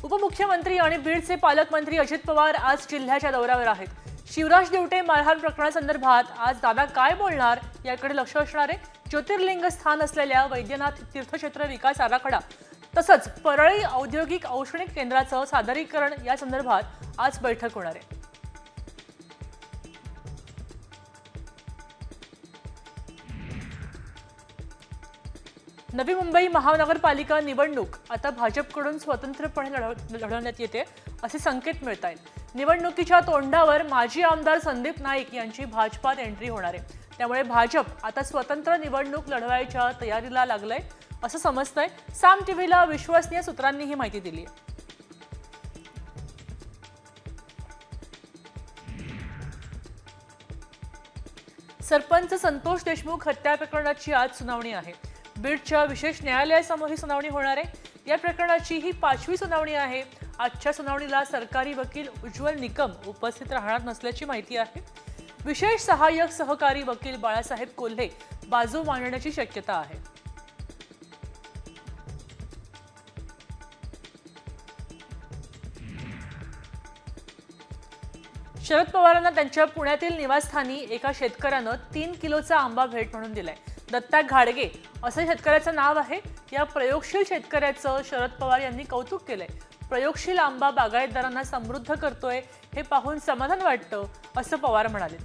उपमुख्यमंत्री आणि बीडचे पालकमंत्री अजित पवार आज जिल्ह्याच्या दौऱ्यावर आहेत। शिवराज देवटे मारहाण प्रकरणासंदर्भात आज दादा काय बोलणार याकडे लक्ष असणार आहे। ज्योतिर्लिंग स्थान असलेल्या वैद्यनाथ तीर्थक्षेत्र विकास आराखडा तसंच परळी औद्योगिक औष्णिक केंद्राचं सादरीकरण या संदर्भात आज बैठक होणार आहे। नवी मुंबई महानगरपालिका निवडणूक आता भाजपकडून स्वतंत्रपणे लढवण्यात येते असे संकेत मिळतायत। निवडणुकीच्या तोंडावर माजी आमदार संदीप नाईक यांची भाजपात एंट्री होणार आहे, त्यामुळे भाजप आता स्वतंत्र निवडणूक लढवायच्या तयारीला लागलंय असं समजतंय। साम टीव्हीला विश्वसनीय सूत्रांनी ही माहिती दिली आहे। सरपंच संतोष देशमुख हत्या प्रकरणाची आज सुनावणी आहे। बीडच्या विशेष न्यायालयासमोर ही सुनावणी होणार आहे। या प्रकरणाची ही 5वी सुनावणी आहे। आजच्या सुनावणीला सरकारी वकील उज्ज्वल निकम उपस्थित राहणार नसल्याची माहिती आहे। विशेष सहाय्यक सहकारी वकील बाळासाहेब कोल्हे बाजू मांडण्याची शक्यता आहे। शरद पवारांना त्यांच्या पुण्यातील निवासस्थानी एका शेतकऱ्यानं 3 किलोचा आंबा भेट म्हणून दिलाय। दत्ता घाडगे असं शेतकऱ्याचं नाव आहे। या प्रयोगशील शेतकऱ्याचं शरद पवार यांनी कौतुक केलंय। प्रयोगशील आंबा बागायतदारांना समृद्ध करतोय हे पाहून समाधान वाटतं असं पवार म्हणाले।